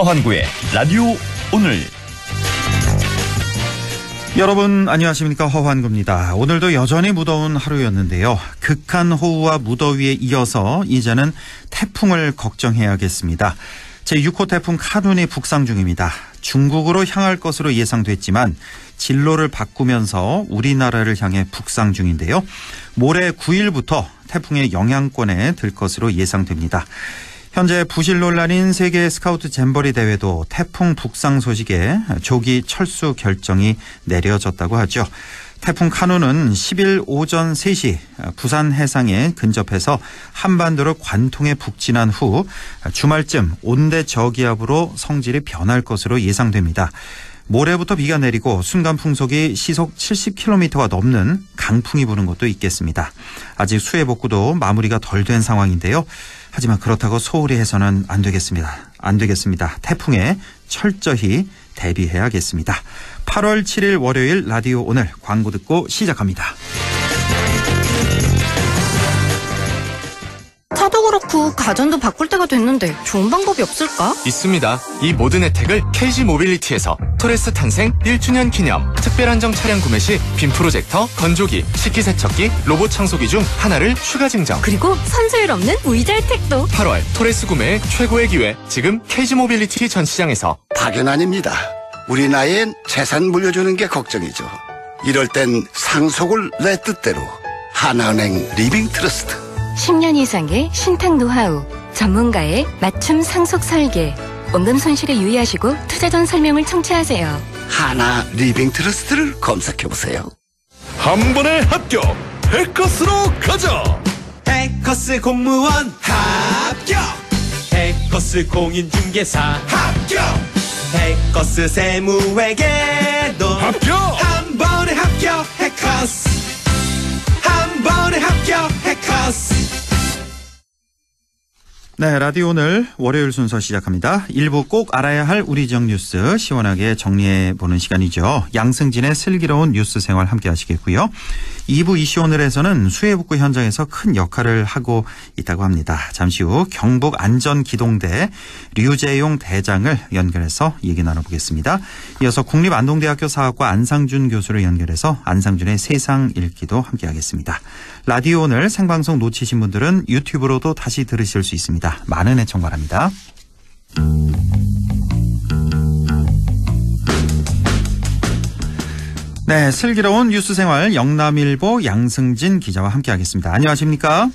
허환구의 라디오 오늘. 여러분 안녕하십니까, 허환구입니다. 오늘도 여전히 무더운 하루였는데요. 극한 호우와 무더위에 이어서 이제는 태풍을 걱정해야겠습니다. 제6호 태풍 카눈이 북상 중입니다. 중국으로 향할 것으로 예상됐지만 진로를 바꾸면서 우리나라를 향해 북상 중인데요. 모레 9일부터 태풍의 영향권에 들 것으로 예상됩니다. 현재 부실 논란인 세계 스카우트 잼버리 대회도 태풍 북상 소식에 조기 철수 결정이 내려졌다고 하죠. 태풍 카눈은 10일 오전 3시 부산 해상에 근접해서 한반도를 관통해 북진한 후 주말쯤 온대 저기압으로 성질이 변할 것으로 예상됩니다. 모레부터 비가 내리고 순간 풍속이 시속 70km가 넘는 강풍이 부는 곳도 있겠습니다. 아직 수해 복구도 마무리가 덜 된 상황인데요. 하지만 그렇다고 소홀히 해서는 안 되겠습니다. 태풍에 철저히 대비해야겠습니다. 8월 7일 월요일 라디오 오늘 광고 듣고 시작합니다. 차도 그렇고 가전도 바꿀 때가 됐는데 좋은 방법이 없을까? 있습니다. 이 모든 혜택을 KG 모빌리티에서 토레스 탄생 1주년 기념 특별 한정 차량 구매 시 빔 프로젝터, 건조기, 식기세척기, 로봇 청소기 중 하나를 추가 증정. 그리고 선수율 없는 무이자 혜택도. 8월 토레스 구매의 최고의 기회. 지금 KG 모빌리티 전 시장에서. 파견 아닙니다. 우리 나이엔 재산 물려주는 게 걱정이죠. 이럴 땐 상속을 내 뜻대로. 하나은행 리빙 트러스트. 10년 이상의 신탁 노하우, 전문가의 맞춤 상속 설계. 원금 손실에 유의하시고 투자 전 설명을 청취하세요. 하나 리빙 트러스트를 검색해보세요. 한 번에 합격! 해커스로 가자! 해커스 공무원 합격! 해커스 공인중개사 합격! 해커스 세무회계도 합격! 한 번에 합격! 해커스 한 번에 합격! 해커스. 네, 라디오 오늘 월요일 순서 시작합니다. 1부 꼭 알아야 할 우리 지역 뉴스 시원하게 정리해보는 시간이죠. 양승진의 슬기로운 뉴스 생활 함께 하시겠고요. 2부 이슈 오늘에서는 수해 복구 현장에서 큰 역할을 하고 있다고 합니다. 잠시 후 경북 안전기동대 류재용 대장을 연결해서 얘기 나눠보겠습니다. 이어서 국립안동대학교 사학과 안상준 교수를 연결해서 안상준의 세상 읽기도 함께 하겠습니다. 라디오 오늘 생방송 놓치신 분들은 유튜브로도 다시 들으실 수 있습니다. 많은 애청 바랍니다. 네, 슬기로운 뉴스 생활 영남일보 양승진 기자와 함께하겠습니다. 안녕하십니까?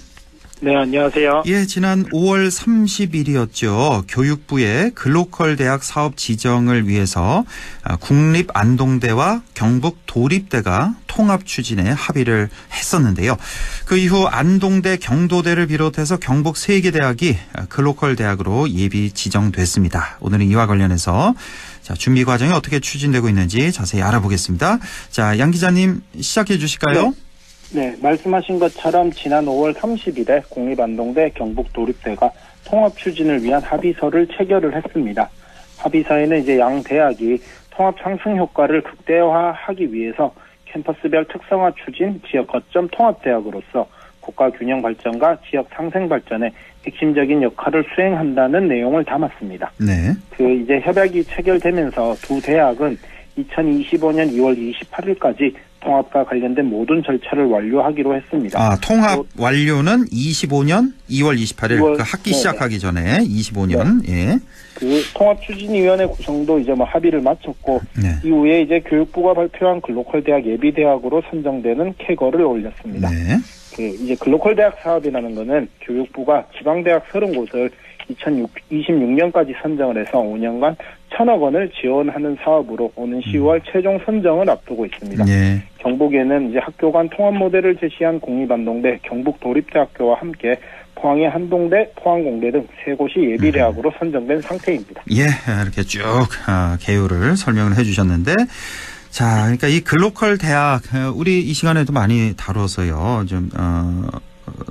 네, 안녕하세요. 예, 지난 5월 30일이었죠. 교육부의 글로컬 대학 사업 지정을 위해서 국립안동대와 경북도립대가 통합 추진에 합의를 했었는데요. 그 이후 안동대, 경도대를 비롯해서 경북 3개 대학이 글로컬 대학으로 예비 지정됐습니다. 오늘은 이와 관련해서 준비 과정이 어떻게 추진되고 있는지 자세히 알아보겠습니다. 자, 양 기자님 시작해 주실까요? 네, 말씀하신 것처럼 지난 5월 30일에 국립안동대, 경북도립대가 통합 추진을 위한 합의서를 체결을 했습니다. 합의서에는 이제 양 대학이 통합 상승 효과를 극대화하기 위해서 캠퍼스별 특성화 추진, 지역 거점 통합대학으로서 국가 균형 발전과 지역 상생 발전에 핵심적인 역할을 수행한다는 내용을 담았습니다. 네. 이제 협약이 체결되면서 두 대학은 2025년 2월 28일까지 통합과 관련된 모든 절차를 완료하기로 했습니다. 통합 완료는 25년 2월 28일, 그 학기 시작하기 전에 25년. 네. 예. 그 통합추진위원회 구성도 이제 합의를 마쳤고, 네. 이후에 이제 교육부가 발표한 글로컬 대학 예비대학으로 선정되는 쾌거를 올렸습니다. 네. 이제 글로컬 대학 사업이라는 거는 교육부가 지방대학 30곳을 2026년까지 선정을 해서 5년간 1,000억 원을 지원하는 사업으로 오는 10월 최종 선정을 앞두고 있습니다. 네. 경북에는 이제 학교 간 통합 모델을 제시한 국립안동대, 경북도립대학교와 함께 포항의 한동대, 포항공대 등 3곳이 예비대학으로 선정된 상태입니다. 예, 이렇게 쭉 개요를 설명을 해주셨는데, 자, 그러니까 이 글로컬 대학 우리 이 시간에도 많이 다뤄서요. 좀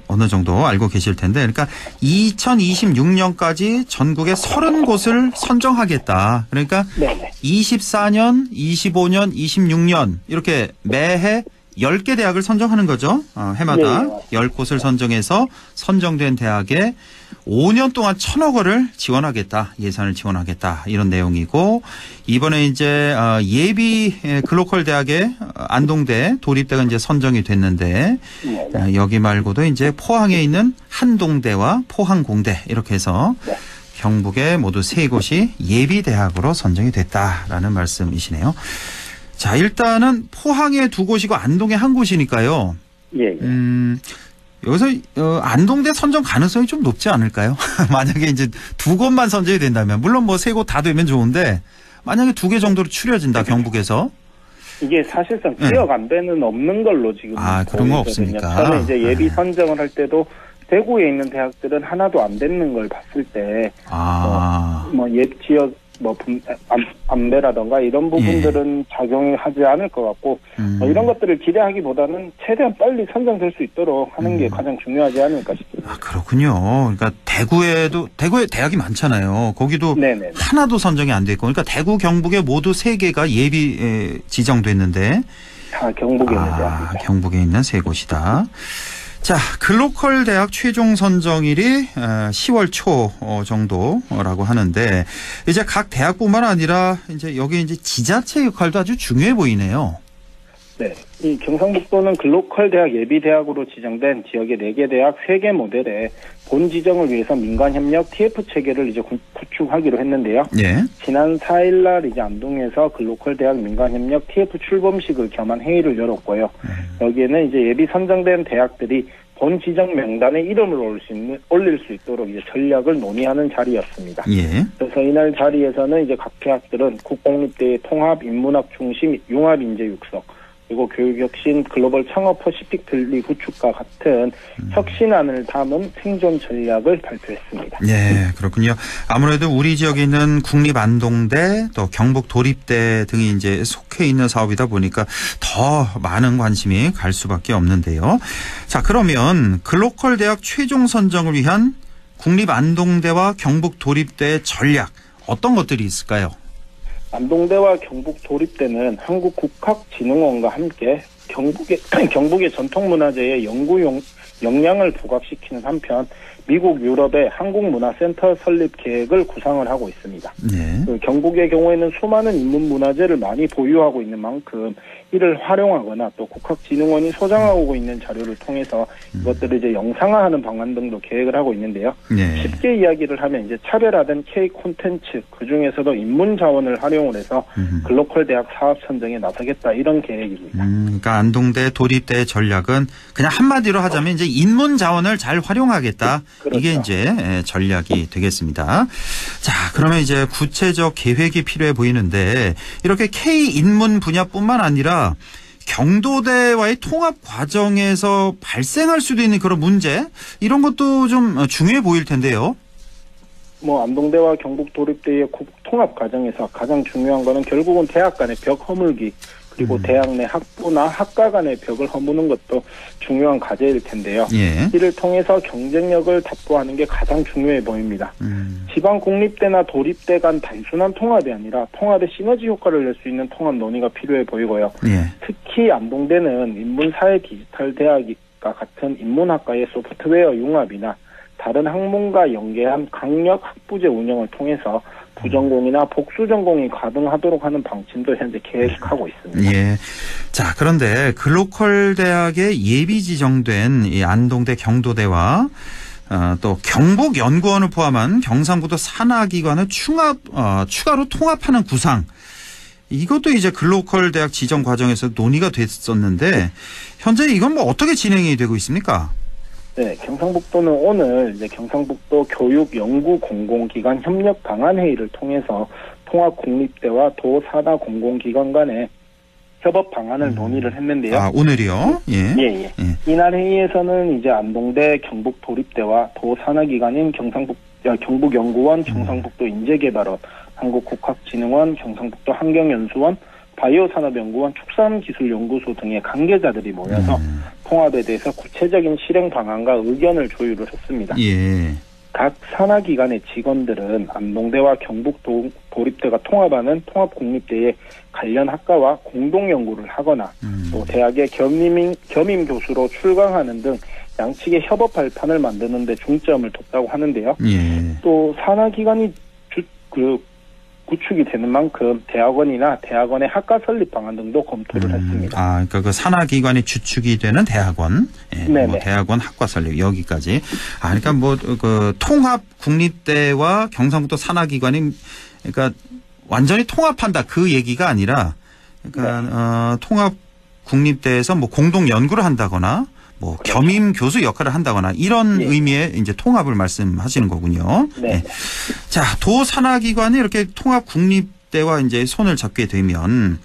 어느 정도 알고 계실 텐데, 그러니까 2026년까지 전국에 30곳을 선정하겠다. 그러니까 네네. 24년, 25년, 26년 이렇게 매해 10개 대학을 선정하는 거죠. 해마다 네. 10곳을 선정해서 선정된 대학에 5년 동안 1,000억 원을 지원하겠다, 예산을 지원하겠다 이런 내용이고 이번에 이제 예비 글로컬 대학의 안동대 도립대가 이제 선정이 됐는데 여기 말고도 이제 포항에 있는 한동대와 포항공대 이렇게 해서 경북에 모두 3곳이 예비 대학으로 선정이 됐다라는 말씀이시네요. 자, 일단은 포항에 2곳이고 안동에 1곳이니까요. 예. 여기서 안동대 선정 가능성이 좀 높지 않을까요? 만약에 이제 2곳만 선정이 된다면 물론 뭐 3곳 다 되면 좋은데 만약에 2개 정도로 추려진다 경북에서 이게 사실상 지역 안배는 없는 걸로 지금 그런 거 없습니까? 저는 이제 예비 선정을 할 때도 대구에 있는 대학들은 하나도 안 되는 걸 봤을 때 옛 지역 안배라던가 이런 부분들은 작용하지 않을 것 같고 이런 것들을 기대하기보다는 최대한 빨리 선정될 수 있도록 하는 게 가장 중요하지 않을까 싶습니다. 그렇군요. 그러니까 대구에 대학이 많잖아요. 거기도 네네. 하나도 선정이 안 됐고 그러니까 대구 경북에 모두 3개가 예비 지정됐는데 다 경북에 있는 대학입니다. 경북에 있는 3곳이다. 자, 글로컬 대학 최종 선정일이 10월 초 정도라고 하는데 이제 각 대학뿐만 아니라 이제 여기 이제 지자체 역할도 아주 중요해 보이네요. 네, 이 경상북도는 글로컬 대학 예비 대학으로 지정된 지역의 4개 대학 3개 모델에 본 지정을 위해서 민간 협력 TF 체계를 이제 구축하기로 했는데요. 예. 지난 4일날 이제 안동에서 글로컬 대학 민간 협력 TF 출범식을 겸한 회의를 열었고요. 여기에는 이제 예비 선정된 대학들이 본 지정 명단에 이름을 올릴 수 있도록 이제 전략을 논의하는 자리였습니다. 예. 그래서 이날 자리에서는 이제 각 대학들은 국공립대의 통합 인문학 중심 융합 인재 육성 그리고 교육혁신 글로벌 창업 퍼시픽 밸리 구축과 같은 혁신안을 담은 생존 전략을 발표했습니다. 네, 그렇군요. 아무래도 우리 지역에 있는 국립안동대 또 경북 도립대 등이 이제 속해 있는 사업이다 보니까 더 많은 관심이 갈 수밖에 없는데요. 자, 그러면 글로컬 대학 최종 선정을 위한 국립안동대와 경북 도립대의 전략 어떤 것들이 있을까요? 안동대와 경북 도립대는 한국국학진흥원과 함께 경북의 전통문화재의 연구 역량을 부각시키는 한편 미국 유럽의 한국문화센터 설립 계획을 구상을 하고 있습니다. 네. 경북의 경우에는 수많은 인문문화재를 많이 보유하고 있는 만큼 이를 활용하거나 또 국학진흥원이 소장하고 있는 자료를 통해서 이것들을 이제 영상화하는 방안 등도 계획을 하고 있는데요. 네. 쉽게 이야기를 하면 이제 차별화된 K 콘텐츠 그 중에서도 인문 자원을 활용을 해서 글로컬 대학 사업 선정에 나서겠다 이런 계획입니다. 그러니까 안동대 도립대의 전략은 그냥 한마디로 하자면 이제 인문 자원을 잘 활용하겠다. 그렇죠. 이게 이제 전략이 되겠습니다. 자, 그러면 이제 구체적 계획이 필요해 보이는데 이렇게 K 인문 분야뿐만 아니라 경도대와의 통합 과정에서 발생할 수도 있는 그런 문제 이런 것도 좀 중요해 보일 텐데요. 안동대와 경북 도립대의 통합 과정에서 가장 중요한 거는 결국은 대학 간의 벽 허물기 그리고 대학 내 학부나 학과 간의 벽을 허무는 것도 중요한 과제일 텐데요. 예. 이를 통해서 경쟁력을 답보하는 게 가장 중요해 보입니다. 지방 공립대나 도립대 간 단순한 통합이 아니라 통합의 시너지 효과를 낼 수 있는 통합 논의가 필요해 보이고요. 예. 특히 안동대는 인문사회 디지털 대학과 같은 인문학과의 소프트웨어 융합이나 다른 학문과 연계한 강력 학부제 운영을 통해서 부전공이나 복수전공이 가능하도록 하는 방침도 현재 계획하고 있습니다. 예. 자, 그런데 글로컬 대학에 예비 지정된 이 안동대 경도대와 또 경북연구원을 포함한 경상북도 산하기관을 추가로 통합하는 구상. 이것도 이제 글로컬 대학 지정 과정에서 논의가 됐었는데 현재 이건 어떻게 진행이 되고 있습니까? 네, 경상북도는 오늘 이제 경상북도 교육연구공공기관 협력 방안 회의를 통해서 통합국립대와 도산하 공공기관 간의 협업 방안을 논의를 했는데요. 오늘이요? 예. 예. 이날 회의에서는 이제 안동대 경북도립대와 도산하기관인 경북연구원, 경상북도 인재개발원, 한국국학진흥원, 경상북도 환경연수원, 바이오산업연구원, 축산기술연구소 등의 관계자들이 모여서 통합에 대해서 구체적인 실행 방안과 의견을 조율을 했습니다. 예. 각 산하기관의 직원들은 안동대와 경북 도립대가 통합하는 통합국립대의 관련 학과와 공동 연구를 하거나 또 대학의 겸임 교수로 출강하는 등 양측의 협업 발판을 만드는 데 중점을 뒀다고 하는데요. 예. 또 산하기관이 구축이 되는 만큼 대학원이나 대학원의 학과 설립 방안 등도 검토를 했습니다. 그러니까 그 산하기관이 주축이 되는 대학원, 뭐 대학원 학과 설립 여기까지. 그러니까 뭐 그 통합 국립대와 경상북도 산하기관이 그러니까 완전히 통합한다 그 얘기가 아니라, 그러니까 통합 국립대에서 뭐 공동 연구를 한다거나. 뭐 겸임 교수 역할을 한다거나 이런 의미의 이제 통합을 말씀하시는 거군요. 네. 자, 도 산하기관이 이렇게 통합 국립대와 이제 손을 잡게 되면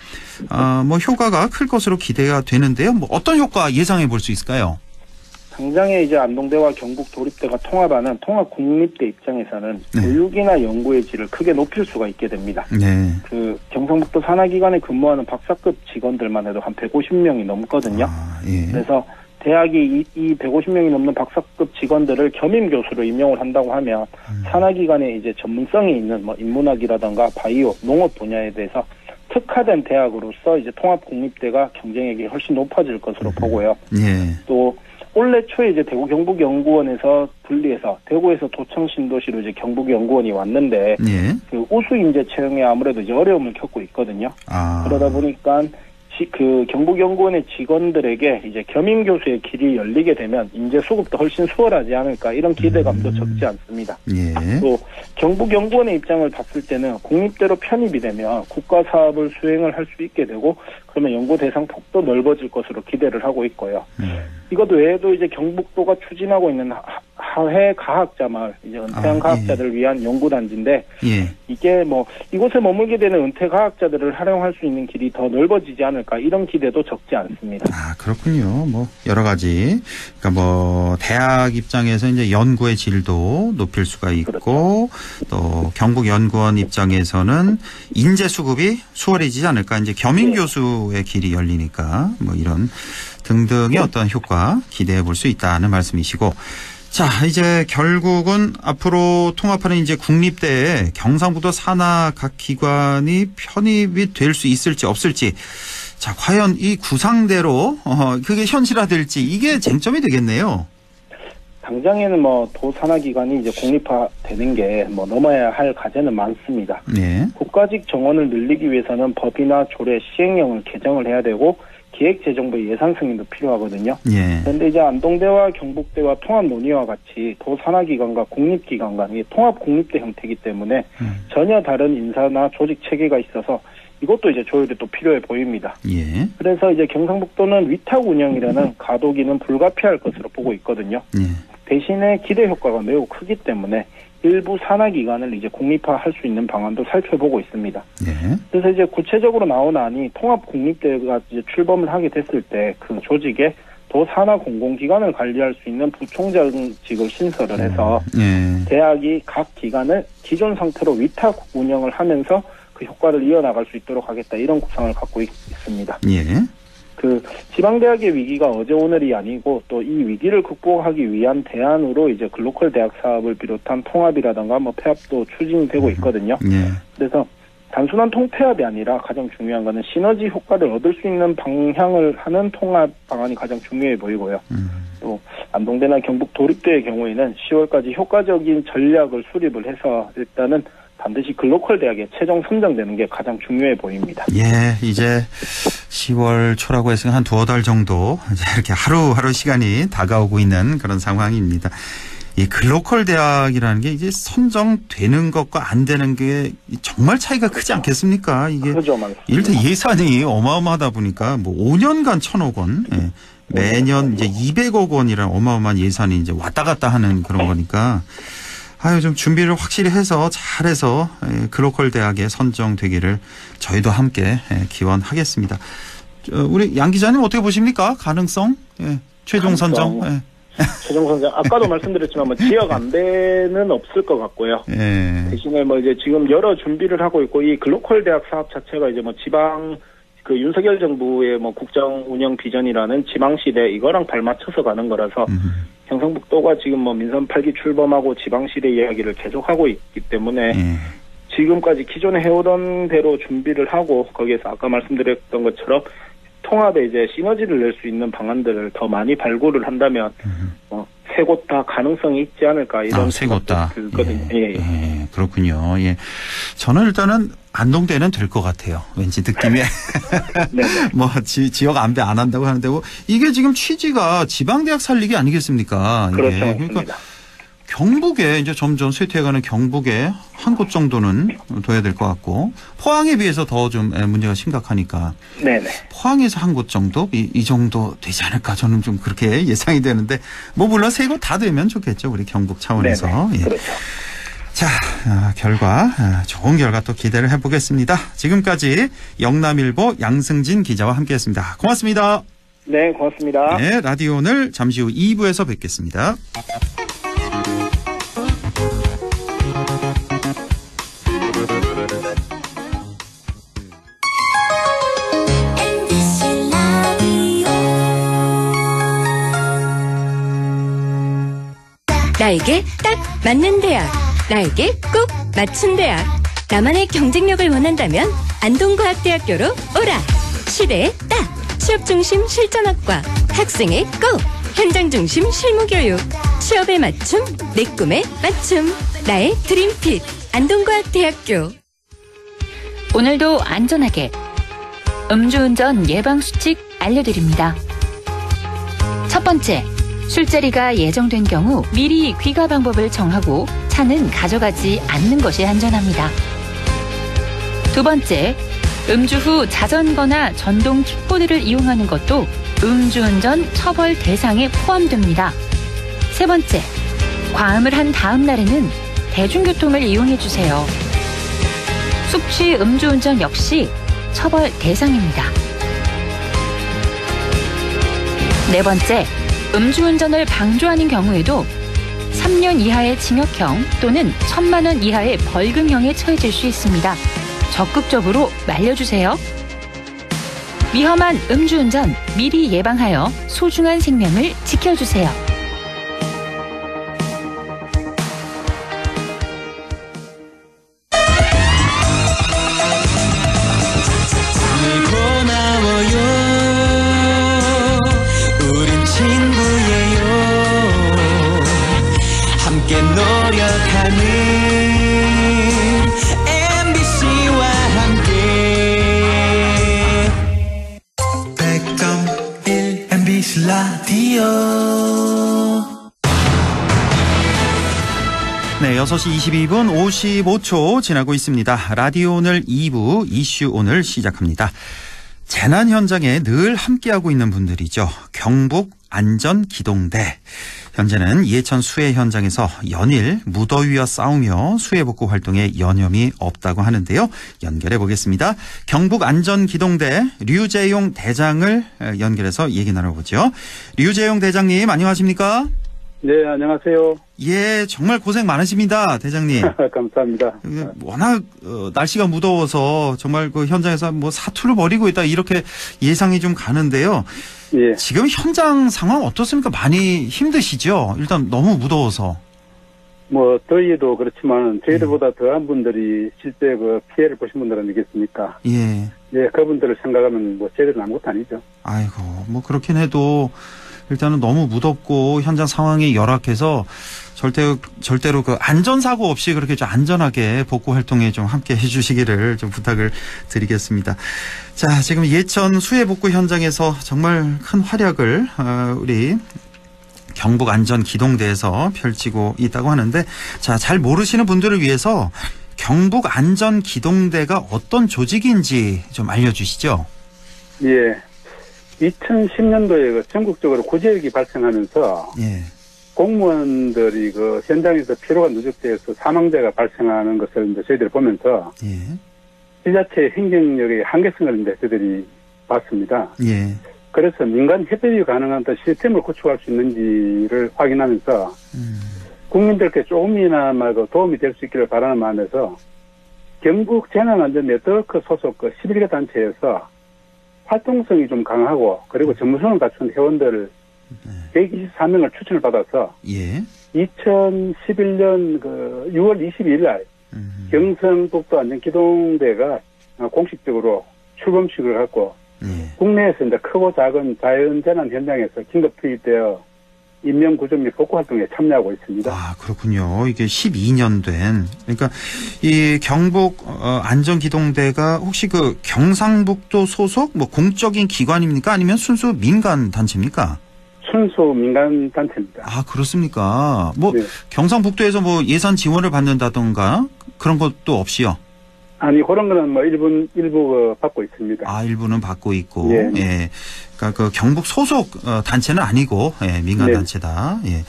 뭐 효과가 클 것으로 기대가 되는데요. 뭐 어떤 효과 예상해 볼 수 있을까요? 당장에 이제 안동대와 경북 도립대가 통합하는 통합 국립대 입장에서는 교육이나 연구의 질을 크게 높일 수가 있게 됩니다. 네. 그 경상북도 산하기관에 근무하는 박사급 직원들만 해도 한 150명이 넘거든요. 그래서 대학이 이 150명이 넘는 박사급 직원들을 겸임 교수로 임용을 한다고 하면 산하기관에 이제 전문성이 있는 뭐 인문학이라든가 바이오, 농업 분야에 대해서 특화된 대학으로서 이제 통합 국립대가 경쟁력이 훨씬 높아질 것으로 보고요. 또 올해 초에 이제 대구 경북연구원에서 분리해서 대구에서 도청 신도시로 이제 경북연구원이 왔는데 그 우수 인재 채용에 아무래도 이제 어려움을 겪고 있거든요. 그러다 보니까 그 경북연구원의 직원들에게 이제 겸임 교수의 길이 열리게 되면 인재 수급도 훨씬 수월하지 않을까 이런 기대감도 적지 않습니다. 또 경북연구원의 입장을 봤을 때는 국립대로 편입이 되면 국가 사업을 수행을 할 수 있게 되고 그러면 연구 대상 폭도 넓어질 것으로 기대를 하고 있고요. 이것 외에도 이제 경북도가 추진하고 있는 하회 과학자 마을, 이제 은퇴한 과학자들을 위한 연구단지인데 이게 뭐 이곳에 머물게 되는 은퇴 과학자들을 활용할 수 있는 길이 더 넓어지지 않을까 이런 기대도 적지 않습니다. 그렇군요. 뭐 여러 가지. 그러니까 뭐 대학 입장에서 이제 연구의 질도 높일 수가 있고 또 경북연구원 입장에서는 인재 수급이 수월해지지 않을까. 이제 겸임 교수의 길이 열리니까 뭐 이런 등등의 어떤 효과 기대해 볼 수 있다는 말씀이시고. 자, 이제 결국은 앞으로 통합하는 이제 국립대에 경상북도 산하 각 기관이 편입이 될 수 있을지 없을지. 자, 과연 이 구상대로 그게 현실화될지 이게 쟁점이 되겠네요. 당장에는 뭐 도 산하기관이 이제 공립화되는 게 뭐 넘어야 할 과제는 많습니다. 국가직 정원을 늘리기 위해서는 법이나 조례, 시행령을 개정을 해야 되고 기획재정부의 예산 승인도 필요하거든요. 그런데 이제 안동대와 경북대와 통합 논의와 같이 도 산하기관과 국립기관 간이 통합 국립대 형태이기 때문에 전혀 다른 인사나 조직 체계가 있어서 이것도 이제 조율이 또 필요해 보입니다. 그래서 이제 경상북도는 위탁 운영이라는 가도기는 불가피할 것으로 보고 있거든요. 대신에 기대 효과가 매우 크기 때문에 일부 산하기관을 이제 공립화할 수 있는 방안도 살펴보고 있습니다. 그래서 이제 구체적으로 나온 안이 통합 국립대가 이제 출범을 하게 됐을 때 그 조직에 도 산하 공공기관을 관리할 수 있는 부총장직을 신설을 해서 대학이 각 기관을 기존 상태로 위탁 운영을 하면서 그 효과를 이어나갈 수 있도록 하겠다 이런 구상을 갖고 있습니다. 그 지방대학의 위기가 어제 오늘이 아니고 또 이 위기를 극복하기 위한 대안으로 이제 글로컬 대학 사업을 비롯한 통합이라든가 뭐 폐합도 추진이 되고 있거든요. 그래서 단순한 통폐합이 아니라 가장 중요한 거는 시너지 효과를 얻을 수 있는 방향을 하는 통합 방안이 가장 중요해 보이고요. 또 안동대나 경북 도립대의 경우에는 10월까지 효과적인 전략을 수립을 해서 일단은 반드시 글로컬 대학에 최종 선정되는 게 가장 중요해 보입니다. 이제 10월 초라고 했으면 한 두어 달 정도 이제 이렇게 하루하루 시간이 다가오고 있는 그런 상황입니다. 이 글로컬 대학이라는 게 이제 선정되는 것과 안 되는 게 정말 차이가 크지 않겠습니까? 이게 일단 예산이 어마어마하다 보니까 뭐 5년간 1,000억 원, 매년 이제 200억 원이라는 어마어마한 예산이 이제 왔다 갔다 하는 그런 거니까. 좀 준비를 확실히 해서 잘해서 글로컬 대학에 선정되기를 저희도 함께 기원하겠습니다. 우리 양 기자님 어떻게 보십니까? 가능성? 최종 선정? 최종 선정. 아까도 말씀드렸지만 뭐 지역 안배는 없을 것 같고요. 대신에 뭐 이제 지금 여러 준비를 하고 있고 이 글로컬 대학 사업 자체가 이제 뭐 지방 그 윤석열 정부의 뭐 국정 운영 비전이라는 지방시대 이거랑 발맞춰서 가는 거라서 경상북도가 지금 뭐 민선 8기 출범하고 지방시대 이야기를 계속하고 있기 때문에 지금까지 기존에 해오던 대로 준비를 하고 거기에서 아까 말씀드렸던 것처럼 통합에 이제 시너지를 낼 수 있는 방안들을 더 많이 발굴을 한다면 세 곳 다 가능성이 있지 않을까 이런 세 곳 다. 들거든요. 예, 그렇군요. 예, 저는 일단은 안동대는 될 것 같아요. 왠지 느낌에 뭐 지역 안배 안 한다고 하는데 뭐 이게 지금 취지가 지방대학 살리기 아니겠습니까? 그렇죠. 예, 그러니까 경북에 이제 점점 쇠퇴해가는 경북에 한 곳 정도는 둬야 될 것 같고 포항에 비해서 더 좀 문제가 심각하니까 네네. 포항에서 한 곳 정도 이 정도 되지 않을까 저는 좀 그렇게 예상이 되는데 뭐 물론 세 곳 다 되면 좋겠죠 우리 경북 차원에서. 예. 그렇죠. 자 결과 좋은 결과 또 기대를 해보겠습니다. 지금까지 영남일보 양승진 기자와 함께했습니다. 고맙습니다. 네, 고맙습니다. 네, 라디오 오늘 잠시 후 2부에서 뵙겠습니다. 나에게 딱 맞는 대학, 나에게 꼭 맞춘 대학. 나만의 경쟁력을 원한다면 안동과학대학교로 오라. 시대에 딱 취업중심 실전학과, 학생의 꼭 현장중심 실무교육, 취업에 맞춤, 내 꿈에 맞춤. 나의 드림핏 안동과학대학교. 오늘도 안전하게 음주운전 예방수칙 알려드립니다. 첫 번째, 술자리가 예정된 경우 미리 귀가 방법을 정하고 차는 가져가지 않는 것이 안전합니다. 두 번째, 음주 후 자전거나 전동 킥보드를 이용하는 것도 음주운전 처벌 대상에 포함됩니다. 세 번째, 과음을 한 다음 날에는 대중교통을 이용해 주세요. 숙취 음주운전 역시 처벌 대상입니다. 네 번째, 음주운전을 방조하는 경우에도 3년 이하의 징역형 또는 1,000만 원 이하의 벌금형에 처해질 수 있습니다. 적극적으로 말려주세요. 위험한 음주운전 미리 예방하여 소중한 생명을 지켜주세요. 네, 6시 22분 55초 지나고 있습니다. 라디오 오늘 2부 이슈 오늘 시작합니다. 재난 현장에 늘 함께하고 있는 분들이죠. 경북 안전기동대. 현재는 이해천 수해 현장에서 연일 무더위와 싸우며 수해 복구 활동에 여념이 없다고 하는데요. 연결해 보겠습니다. 경북 안전기동대 류재용 대장을 연결해서 얘기 나눠보죠. 류재용 대장님 안녕하십니까? 네, 안녕하세요. 예, 정말 고생 많으십니다, 대장님. 감사합니다. 워낙 날씨가 무더워서 정말 그 현장에서 뭐 사투를 벌이고 있다 이렇게 예상이 좀 가는데요. 예. 지금 현장 상황 어떻습니까? 많이 힘드시죠? 일단 너무 무더워서. 뭐 더위도 그렇지만 저희들보다 더한 분들이 실제 그 피해를 보신 분들 아니겠습니까? 예. 예, 그분들을 생각하면 뭐 저희들은 아무것도 아니죠. 아이고, 뭐 그렇긴 해도 일단은 너무 무덥고 현장 상황이 열악해서 절대로 그 안전사고 없이 그렇게 좀 안전하게 복구 활동에 좀 함께 해주시기를 좀 부탁을 드리겠습니다. 자, 지금 예천 수해 복구 현장에서 정말 큰 활약을 우리 경북 안전기동대에서 펼치고 있다고 하는데, 자, 잘 모르시는 분들을 위해서 경북 안전기동대가 어떤 조직인지 좀 알려주시죠. 예. 2010년도에 그 전국적으로 구제역이 발생하면서 예. 공무원들이 그 현장에서 피로가 누적돼서 사망자가 발생하는 것을 이제 저희들이 보면서 예. 지자체의 행정력의 한계성을 이제 저희들이 봤습니다. 예. 그래서 민간 협업이 가능한 시스템을 구축할 수 있는지를 확인하면서 국민들께 조금이나마 도움이 될 수 있기를 바라는 마음에서 경북 재난안전 네트워크 소속 그 11개 단체에서 활동성이 좀 강하고 그리고 전문성을 갖춘 회원들 124명을 추천을 받아서 예. 2011년 그 6월 22일 날 경성북도 안전기동대가 공식적으로 출범식을 갖고 국내에서 이제 크고 작은 자연재난 현장에서 긴급 투입되어 인명 구조 및 복구 활동에 참여하고 있습니다. 아, 그렇군요. 이게 12년 된. 그러니까 이 경북 안전기동대가 혹시 그 경상북도 소속 뭐 공적인 기관입니까? 아니면 순수 민간 단체입니까? 순수 민간 단체입니다. 아, 그렇습니까? 뭐 네. 경상북도에서 뭐 예산 지원을 받는다던가 그런 것도 없이요. 아니, 그런 거는 뭐 일부 받고 있습니다. 아, 일부는 받고 있고. 예. 예. 그러니까 그 경북 소속 단체는 아니고, 예, 민간 네. 단체다. 예.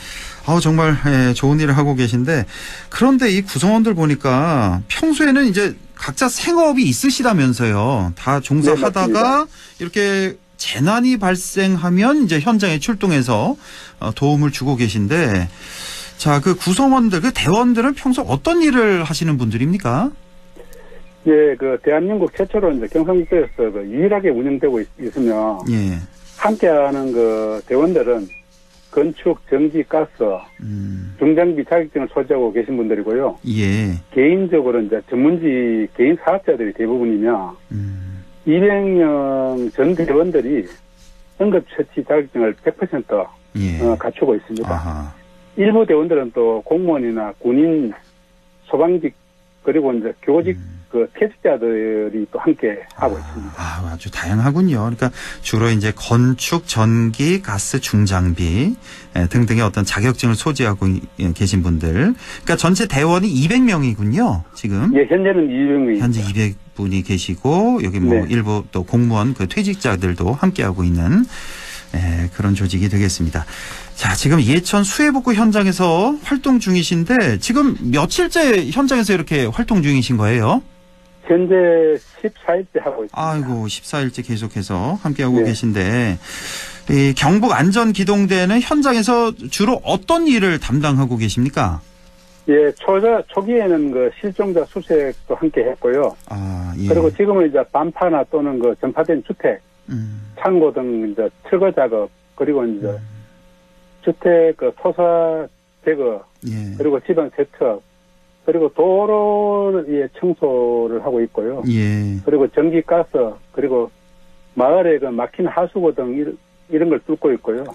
정말, 예, 좋은 일을 하고 계신데, 그런데 이 구성원들 보니까 평소에는 이제 각자 생업이 있으시다면서요. 다 종사하다가 이렇게 재난이 발생하면 이제 현장에 출동해서 도움을 주고 계신데, 자, 그 구성원들, 그 대원들은 평소 어떤 일을 하시는 분들입니까? 예, 그 대한민국 최초로 이제 경상북도에서 그 유일하게 운영되고 있으며 예. 함께하는 그 대원들은 건축, 전기, 가스, 중장비 자격증을 소지하고 계신 분들이고요. 예. 개인적으로 이제 전문직 개인 사업자들이 대부분이며 200명 전 대원들이 응급처치 자격증을 100% 예. 갖추고 있습니다. 아하. 일부 대원들은 또 공무원이나 군인, 소방직 그리고 이제 교직 그 퇴직자들이 또 함께 하고 있습니다. 아주 다양하군요. 그러니까 주로 이제 건축, 전기, 가스, 중장비 등등의 어떤 자격증을 소지하고 계신 분들. 그러니까 전체 대원이 200명이군요. 지금. 예, 현재는 200명이. 현재 200분이 계시고 여기 뭐 네. 일부 또 공무원 그 퇴직자들도 함께하고 있는 그런 조직이 되겠습니다. 자, 지금 예천 수해복구 현장에서 활동 중이신데 지금 며칠째 현장에서 이렇게 활동 중이신 거예요? 현재 14일째 하고 있습니다. 아이고, 14일째 계속해서 함께하고 네. 계신데 이 경북 안전기동대는 현장에서 주로 어떤 일을 담당하고 계십니까? 예, 초기에는 그 실종자 수색도 함께 했고요. 아, 예. 그리고 지금은 이제 반파나 또는 그 전파된 주택, 창고 등 이제 철거 작업, 그리고 이제 주택 그 토사 제거, 예. 그리고 집안 세척, 그리고 도로의 청소를 하고 있고요. 예. 그리고 전기, 가스, 그리고 마을에 그 막힌 하수구 등 이런 걸 뚫고 있고요.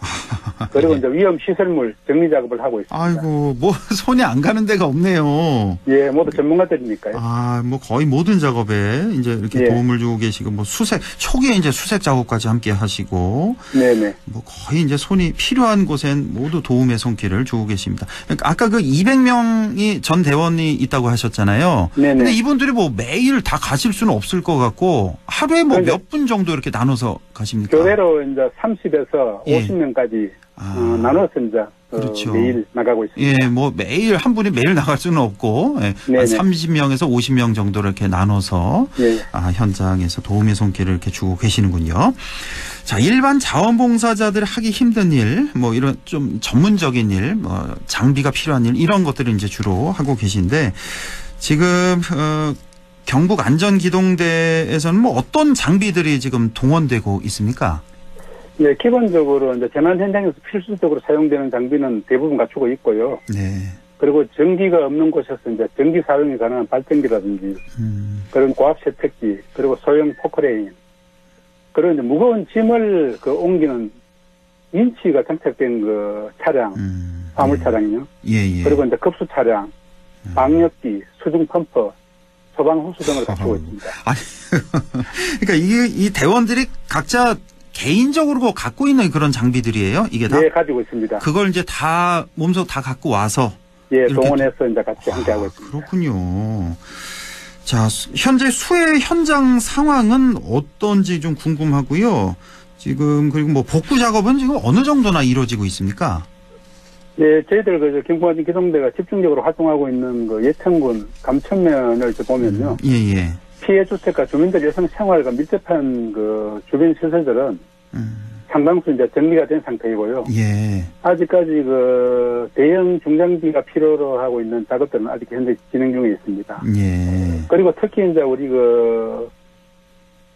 그리고 이제 위험 시설물 정리 작업을 하고 있습니다. 아이고, 뭐 손이 안 가는 데가 없네요. 예, 모두 전문가들이니까요. 아, 뭐 거의 모든 작업에 이제 이렇게 예. 도움을 주고 계시고 뭐 수색 초기에 이제 수색 작업까지 함께 하시고 네네. 뭐 거의 이제 손이 필요한 곳엔 모두 도움의 손길을 주고 계십니다. 그러니까 아까 그 200명이 전 대원이 있다고 하셨잖아요. 네네. 근데 이분들이 뭐 매일 다 가실 수는 없을 것 같고 하루에 뭐 그러니까 몇 분 정도 이렇게 나눠서 가십니까? 교대로 이제 30에서 예. 50명까지 나눠서 이제 그렇죠. 매일 나가고 있습니다. 예, 뭐 매일 한 분이 매일 나갈 수는 없고 예, 한 네네. 30명에서 50명 정도를 이렇게 나눠서 예. 현장에서 도움의 손길을 이렇게 주고 계시는군요. 자, 일반 자원봉사자들 하기 힘든 일, 뭐 이런 좀 전문적인 일, 뭐 장비가 필요한 일 이런 것들을 이제 주로 하고 계신데 지금 경북 안전기동대에서는 뭐 어떤 장비들이 지금 동원되고 있습니까? 네, 기본적으로 이제 재난 현장에서 필수적으로 사용되는 장비는 대부분 갖추고 있고요. 네. 그리고 전기가 없는 곳에서 이제 전기 사용이 가능한 발전기라든지, 그런 고압 세척기, 그리고 소형 포크레인, 그리고 이제 무거운 짐을 옮기는 윈치가 장착된 그 차량, 화물 차량이요. 예. 그리고 이제 급수 차량, 방역기, 수중 펌프, 소방 호수 등을 갖추고 있습니다. 아니, 그러니까 이 대원들이 각자 개인적으로 갖고 있는 그런 장비들이에요? 이게 다? 네, 가지고 있습니다. 그걸 이제 다 몸소 다 갖고 와서 예, 동원해서 이제 같이 함께 하고 있습니다. 그렇군요. 자, 현재 수해 현장 상황은 어떤지 좀 궁금하고요. 지금 그리고 뭐 복구 작업은 지금 어느 정도나 이루어지고 있습니까? 네, 저희들 그 경북안전 기동대가 집중적으로 활동하고 있는 그 예천군 감천면을 보면요. 예. 피해 주택과 주민들 여성 생활과 밀접한 그 주변 시설들은 상당수 이제 정리가 된 상태이고요. 예. 아직까지 그 대형 중장비가 필요로 하고 있는 작업들은 아직 현재 진행 중에 있습니다. 예. 그리고 특히 이제 우리 그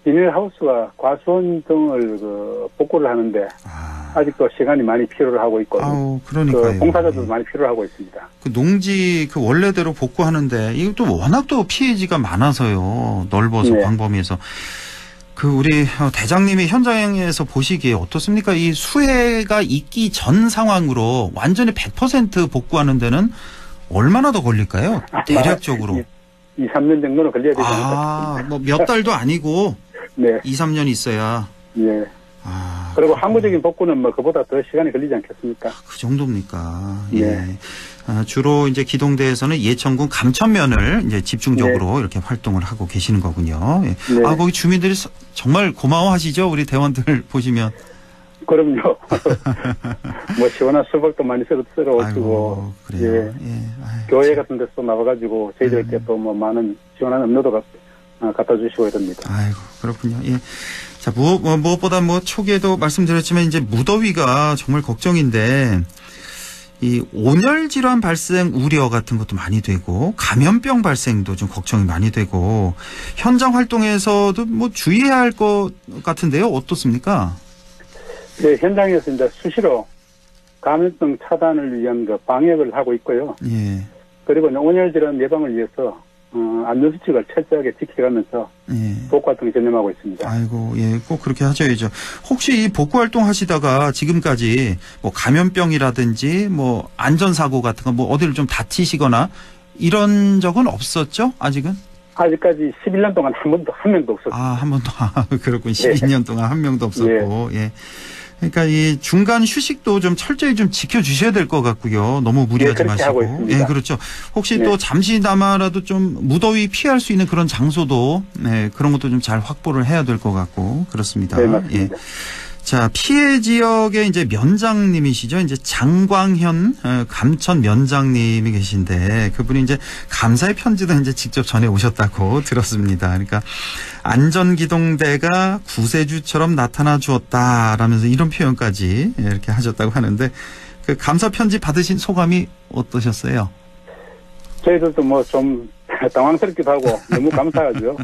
비닐하우스와 과수원 등을 그 복구를 하는데 아직도 시간이 많이 필요를 하고 있고, 그러니까요. 그 봉사자들도 많이 필요를 하고 있습니다. 그 농지 그 원래대로 복구하는데 이것도 워낙 또 피해지가 많아서요. 넓어서 네. 광범위해서. 그 우리 대장님이 현장에서 보시기에 어떻습니까? 이 수해가 있기 전 상황으로 완전히 100% 복구하는 데는 얼마나 더 걸릴까요? 대략적으로. 2, 3년 정도는 걸려야 되지 않을까. 뭐 몇 달도 아니고 네. 2, 3년 있어야. 예. 그리고 항구적인 복구는 뭐 그보다 더 시간이 걸리지 않겠습니까? 그 정도입니까? 네. 예. 주로 이제 기동대에서는 예천군 감천면을 이제 집중적으로 네. 이렇게 활동을 하고 계시는 거군요. 예. 네. 거기 주민들이 정말 고마워하시죠? 우리 대원들 보시면. 그럼요. 뭐 시원한 수박도 많이 썰어오시고, 그래요. 예. 교회 같은 데서 나와가지고 저희들께 또 뭐 많은 시원한 음료도 갖다 주시고 이럽니다. 아이고, 그렇군요. 예. 자, 무엇보다 뭐 초기에도 말씀드렸지만 이제 무더위가 정말 걱정인데 이 온열 질환 발생 우려 같은 것도 많이 되고 감염병 발생도 좀 걱정이 많이 되고 현장 활동에서도 뭐 주의해야 할 것 같은데요. 어떻습니까? 네, 현장에서 이제 수시로 감염병 차단을 위한 그 방역을 하고 있고요. 예. 그리고 온열 질환 예방을 위해서 안전수칙을 철저하게 지켜가면서 복구 활동에 전념하고 있습니다. 아이고, 예, 꼭 그렇게 하셔야죠. 혹시 이 복구 활동 하시다가 지금까지 뭐 감염병이라든지 뭐 안전사고 같은 거 뭐 어디를 좀 다치시거나 이런 적은 없었죠? 아직은? 아직까지 11년 동안 한 명도 없었어요. 한 번도, 그렇군. 12년 동안 한 명도 없었고, 예. 그러니까 이 중간 휴식도 좀 철저히 좀 지켜주셔야 될 것 같고요. 너무 무리하지 마시고. 하고 있습니다. 예, 그렇죠. 혹시 또 잠시나마라도 좀 무더위 피할 수 있는 그런 장소도, 네, 그런 것도 좀 잘 확보를 해야 될 것 같고, 그렇습니다. 네, 맞습니다. 예. 자, 피해 지역의 이제 면장님이시죠. 이제 장광현 감천 면장님이 계신데 그분이 이제 감사의 편지도 이제 직접 전해 오셨다고 들었습니다. 그러니까 안전기동대가 구세주처럼 나타나 주었다라면서 이런 표현까지 이렇게 하셨다고 하는데 그 감사 편지 받으신 소감이 어떠셨어요? 저희들도 뭐 좀 당황스럽기도 하고 너무 감사하죠.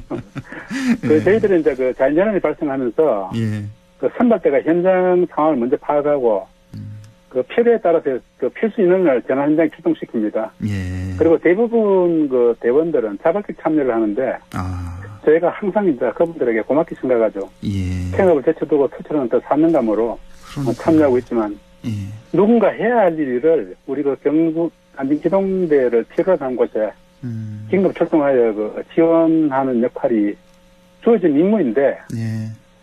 그 저희들은 이제 그 자연재난이 발생하면서 그 선발대가 현장 상황을 먼저 파악하고 그 필요에 따라서 그 필수 인원을 전화 현장에 출동시킵니다. 그리고 대부분 그 대원들은 자발적 참여를 하는데 저희가 항상 이제 그분들에게 고맙게 생각하죠. 생업을 제쳐두고 투철하는 또 사명감으로 참여하고 있지만 누군가 해야 할 일을 우리 그 경북 안전기동대를 필요로 한 곳에 긴급 출동하여 그 지원하는 역할이 주어진 임무인데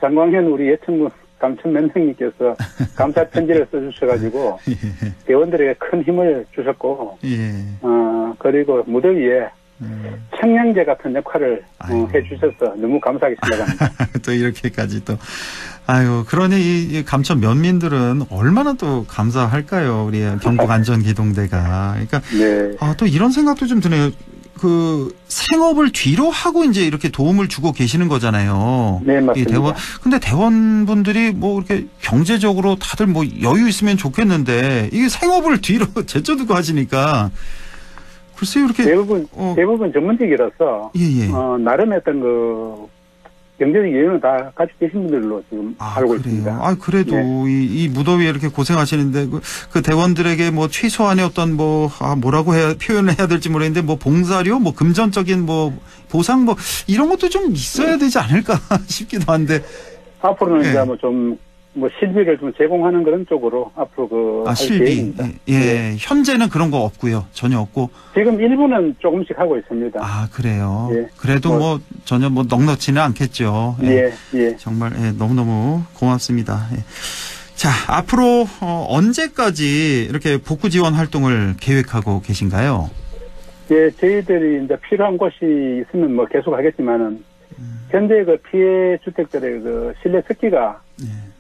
장광현 우리 예천군 감천면장님께서 감사 편지를 써주셔가지고 대원들에게 큰 힘을 주셨고 그리고 무더위에 청량제 같은 역할을 해주셔서 너무 감사하게 생각합니다. 또 이렇게까지 또 아유 그러니 이 감천 면민들은 얼마나 또 감사할까요? 우리 경북 안전기동대가 그러니까 또 이런 생각도 좀 드네요. 그 생업을 뒤로 하고 이제 이렇게 도움을 주고 계시는 거잖아요. 네, 맞습니다. 근데 대원분들이 뭐 이렇게 경제적으로 다들 뭐 여유 있으면 좋겠는데 이게 생업을 뒤로 제쳐두고 하시니까 글쎄요 이렇게 대부분 전문직이라서 나름의 어떤 그 경제적 여유는 다 가지고 계신 분들로 지금 알고 있습니다. 그래도 이 무더위에 이렇게 고생하시는데 그 대원들에게 뭐 최소한의 어떤 뭐라고 표현을 해야 될지 모르겠는데 뭐 봉사료, 뭐 금전적인 뭐 보상 뭐 이런 것도 좀 있어야 되지 않을까 싶기도 한데 앞으로는 이제 뭐 실비를 좀 제공하는 그런 쪽으로 앞으로 할 실비. 계획입니다. 현재는 그런 거 없고요. 전혀 없고. 지금 일부는 조금씩 하고 있습니다. 그래요. 그래도 뭐 전혀 뭐 넉넉지는 않겠죠. 정말 너무너무 고맙습니다. 자, 앞으로 언제까지 이렇게 복구 지원 활동을 계획하고 계신가요? 저희들이 이제 필요한 곳이 있으면 뭐 계속 하겠지만은 현재 그 피해 주택들의 그 실내 습기가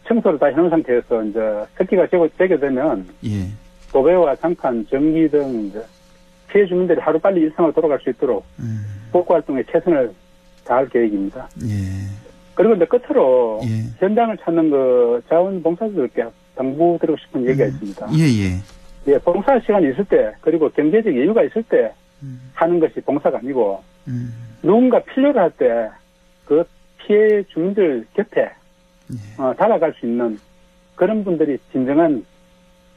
청소를 다 해놓은 상태에서 이제 습기가 제게 되면 도배와 장판, 전기 등 이제 피해 주민들이 하루 빨리 일상으로 돌아갈 수 있도록 복구 활동에 최선을 다할 계획입니다. 그리고 이제 끝으로 현장을 찾는 그 자원봉사자들께 당부드리고 싶은 얘기가 있습니다. 봉사 시간이 있을 때 그리고 경제적 여유가 있을 때 하는 것이 봉사가 아니고 누군가 필요로 할 때 그 피해 주민들 곁에 다가갈 수 있는 그런 분들이 진정한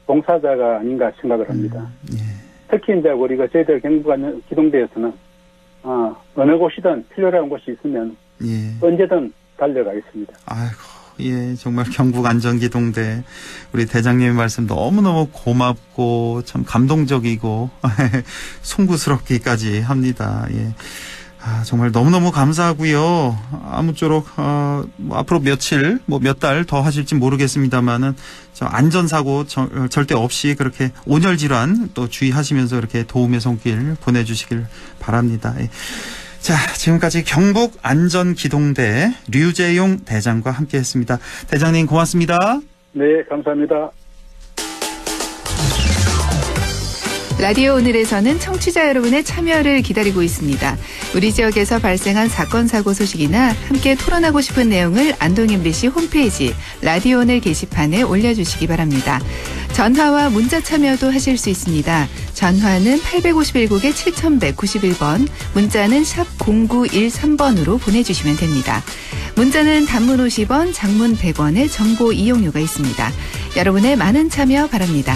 봉사자가 아닌가 생각을 합니다. 특히 이제 우리가 저희들 경북기동대에서는 어느 곳이든 필요한 곳이 있으면 언제든 달려가겠습니다. 아이고, 예, 정말 경북안전기동대 우리 대장님의 말씀 너무너무 고맙고 참 감동적이고 송구스럽기까지 합니다. 예. 정말 너무너무 감사하고요. 아무쪼록 뭐 앞으로 며칠, 뭐 몇 달 더 하실지 모르겠습니다만은 안전사고 절대 없이 그렇게 온열 질환 또 주의하시면서 이렇게 도움의 손길 보내주시길 바랍니다. 예. 자, 지금까지 경북안전기동대 류재용 대장과 함께했습니다. 대장님 고맙습니다. 네, 감사합니다. 라디오 오늘에서는 청취자 여러분의 참여를 기다리고 있습니다. 우리 지역에서 발생한 사건 사고 소식이나 함께 토론하고 싶은 내용을 안동 MBC 홈페이지 라디오 오늘 게시판에 올려주시기 바랍니다. 전화와 문자 참여도 하실 수 있습니다. 전화는 851국에 7191번, 문자는 샵 0913번으로 보내주시면 됩니다. 문자는 단문 50원, 장문 100원의 정보 이용료가 있습니다. 여러분의 많은 참여 바랍니다.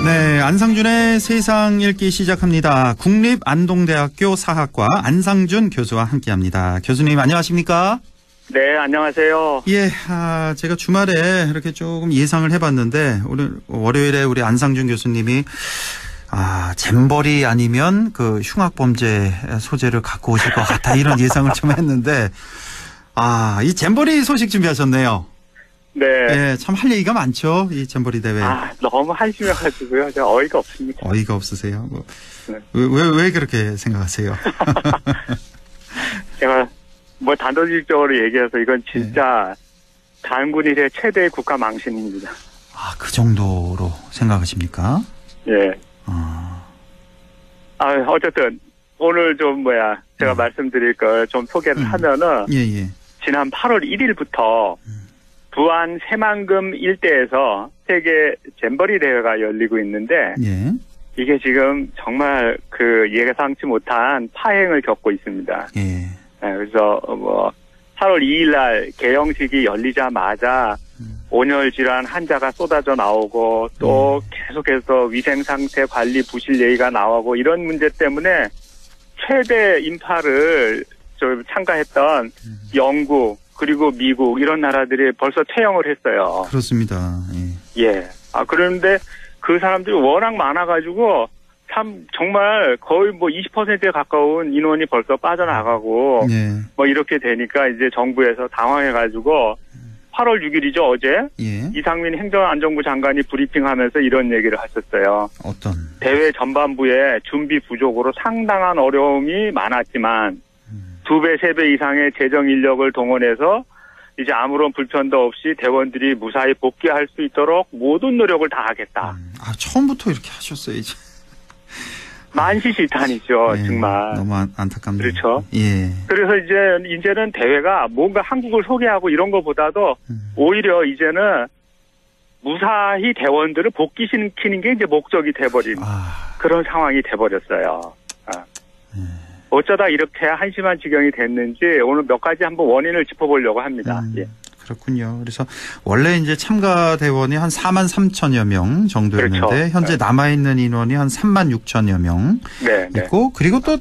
네, 안상준의 세상 읽기 시작합니다. 국립안동대학교 사학과 안상준 교수와 함께합니다. 교수님 안녕하십니까? 네, 안녕하세요. 예, 제가 주말에 이렇게 조금 예상을 해봤는데 오늘 월요일에 우리 안상준 교수님이 잼버리 아니면 그 흉악범죄 소재를 갖고 오실 것 같다 이런 예상을 좀 했는데 이 잼버리 소식 준비하셨네요. 네. 예, 참 할 얘기가 많죠. 이 잼버리 대회. 너무 한심해가지고요. 제가 어이가 없습니다. 어이가 없으세요? 뭐. 네. 왜 그렇게 생각하세요? 제가 뭐 단도직입적으로 얘기해서 이건 진짜 단군 이래 최대의 국가 망신입니다. 그 정도로 생각하십니까? 예. 어쨌든 오늘 좀 제가 말씀드릴 걸 좀 소개를 하면은 지난 8월 1일부터 부안 새만금 일대에서 세계 잼버리 대회가 열리고 있는데 이게 지금 정말 그 예상치 못한 파행을 겪고 있습니다. 그래서 8월 2일 날 개영식이 열리자마자 온열 질환 환자가 쏟아져 나오고 또 계속해서 위생 상태 관리 부실 예의가 나오고 이런 문제 때문에 최대 인파를 참가했던 영국 그리고 미국 이런 나라들이 벌써 퇴영을 했어요. 그렇습니다. 예. 그런데 그 사람들이 워낙 많아가지고 참 정말 거의 20%에 가까운 인원이 벌써 빠져나가고 이렇게 되니까 이제 정부에서 당황해가지고 8월 6일이죠 어제 이상민 행정안전부 장관이 브리핑하면서 이런 얘기를 하셨어요. 어떤? 대회 전반부에 준비 부족으로 상당한 어려움이 많았지만 2배, 3배 이상의 재정 인력을 동원해서 이제 아무런 불편도 없이 대원들이 무사히 복귀할 수 있도록 모든 노력을 다하겠다. 처음부터 이렇게 하셨어야지. 만시지탄이죠, 정말. 너무 안타깝네요. 그렇죠. 예. 그래서 이제는 대회가 뭔가 한국을 소개하고 이런 것보다도 오히려 이제는 무사히 대원들을 복귀시키는 게 이제 목적이 돼버린 그런 상황이 돼버렸어요. 어쩌다 이렇게 한심한 지경이 됐는지 오늘 몇 가지 한번 원인을 짚어보려고 합니다. 그렇군요. 그래서 원래 이제 참가 대원이 한 4만 3천여 명 정도였는데 그렇죠. 현재 남아있는 인원이 한 3만 6천여 명 있고 그리고 또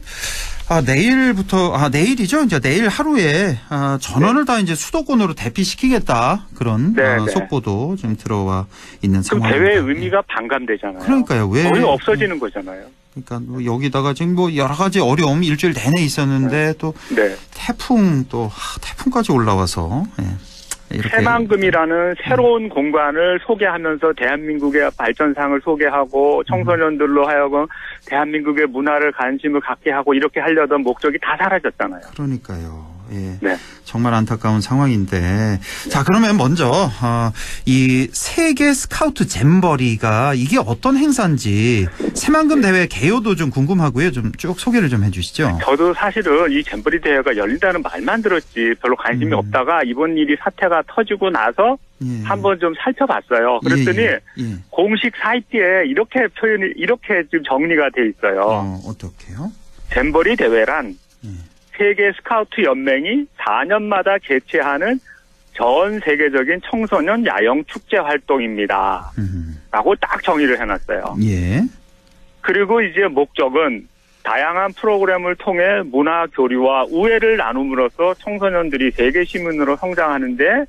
내일부터 내일이죠. 이제 내일 하루에 전원을 다 이제 수도권으로 대피시키겠다 그런 속보도 좀 들어와 있는 상황입니다. 대회의 의미가 반감되잖아요. 그러니까요. 거의 없어지는 거잖아요. 그러니까 여기다가 지금 여러 가지 어려움 일주일 내내 있었는데 또 태풍까지 올라와서 새만금이라는 새로운 공간을 소개하면서 대한민국의 발전상을 소개하고 청소년들로 하여금 대한민국의 문화를 관심을 갖게 하고 이렇게 하려던 목적이 다 사라졌잖아요. 그러니까요. 정말 안타까운 상황인데 자 그러면 먼저 이 세계 스카우트 잼버리가 이게 어떤 행사인지 새만금 대회 개요도 좀 궁금하고요. 좀 쭉 소개를 좀 해주시죠. 저도 사실은 이 잼버리 대회가 열린다는 말만 들었지 별로 관심이 없다가 이번 일이 사태가 터지고 나서 한번 좀 살펴봤어요. 그랬더니 공식 사이트에 이렇게 지금 정리가 돼 있어요. 어떻게요? 잼버리 대회란 세계 스카우트 연맹이 4년마다 개최하는 전 세계적인 청소년 야영 축제 활동입니다. 라고 딱 정의를 해놨어요. 예. 그리고 이제 목적은 다양한 프로그램을 통해 문화 교류와 우애를 나눔으로써 청소년들이 세계 시민으로 성장하는데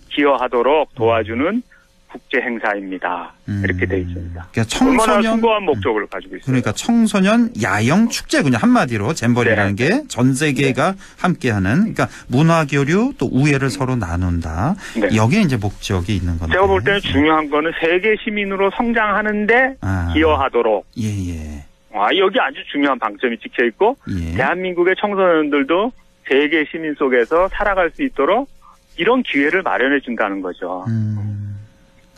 기여하도록 도와주는 국제 행사입니다. 이렇게 되어 있습니다. 그러니까 얼마나 숭고한 목적을 가지고 있어요. 그러니까 청소년 야영 축제군요. 한마디로 잼버리라는 네. 게 전 세계가 함께하는 그러니까 문화 교류 또 우애를 서로 나눈다. 네. 여기에 이제 목적이 있는 건데. 제가 볼 때는 중요한 거는 세계 시민으로 성장하는데 기여하도록. 예예. 여기 아주 중요한 방점이 찍혀 있고 대한민국의 청소년들도 세계 시민 속에서 살아갈 수 있도록 이런 기회를 마련해 준다는 거죠.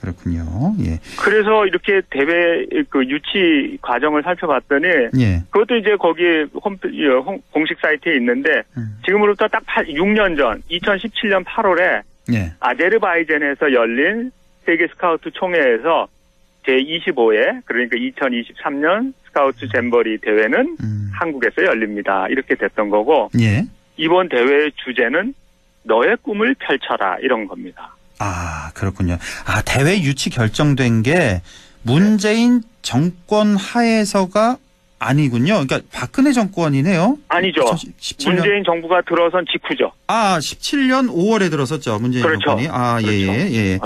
그렇군요. 예. 그래서 이렇게 대회 그 유치 과정을 살펴봤더니 예. 그것도 이제 거기 공식 사이트에 있는데 지금으로부터 딱 6년 전 2017년 8월에 예. 아제르바이잔에서 열린 세계 스카우트 총회에서 제25회 그러니까 2023년 스카우트 잼버리 대회는 한국에서 열립니다. 이렇게 됐던 거고 예. 이번 대회의 주제는 너의 꿈을 펼쳐라 이런 겁니다. 아, 그렇군요. 대회 유치 결정된 게 문재인 정권 하에서가 아니군요. 그러니까 박근혜 정권이네요. 아니죠. 17년. 문재인 정부가 들어선 직후죠. 17년 5월에 들어섰죠. 문재인 그렇죠. 정권이. 예.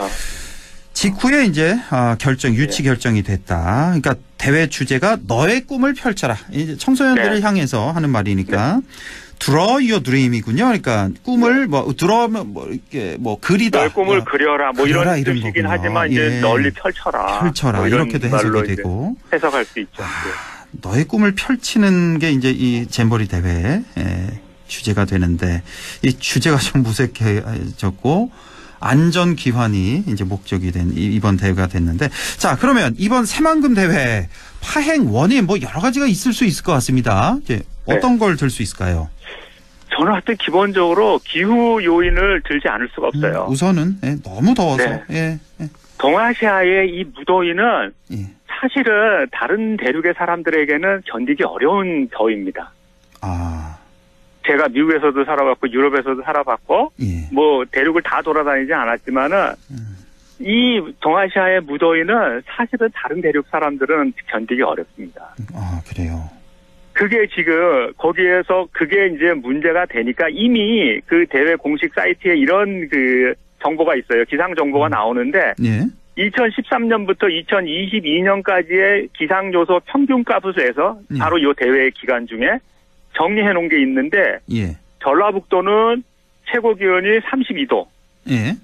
직후에 이제 유치 결정이 됐다. 그러니까 대회 주제가 너의 꿈을 펼쳐라. 이제 청소년들을 향해서 하는 말이니까. Draw your dream이군요. 그러니까 꿈을 draw면 이렇게 그리다. 너의 꿈을 그려라. 이런 뜻이긴 거군요. 하지만 이제 널리 펼쳐라. 이렇게도 해석이 되고. 해석할 수 있죠. 너의 꿈을 펼치는 게 이제 이 잼버리 대회 주제가 되는데 이 주제가 좀 무색해졌고 안전 기환이 이제 목적이 된 이번 대회가 됐는데 자 그러면 이번 새만금 대회 파행 원인 여러 가지가 있을 수 있을 것 같습니다. 이제 어떤 걸 들 수 있을까요? 저는 하여튼 기본적으로 기후 요인을 들지 않을 수가 없어요. 우선은 너무 더워서. 동아시아의 이 무더위는 사실은 다른 대륙의 사람들에게는 견디기 어려운 더위입니다. 제가 미국에서도 살아봤고 유럽에서도 살아봤고 대륙을 다 돌아다니지 않았지만은 이 동아시아의 무더위는 사실은 다른 대륙 사람들은 견디기 어렵습니다. 그래요. 그게 지금 거기에서 그게 이제 문제가 되니까 이미 그 대회 공식 사이트에 이런 그 정보가 있어요. 기상 정보가 나오는데 2013년부터 2022년까지의 기상 요소 평균 값에서 바로 이 대회 기간 중에 정리해 놓은 게 있는데 전라북도는 최고 기온이 32도,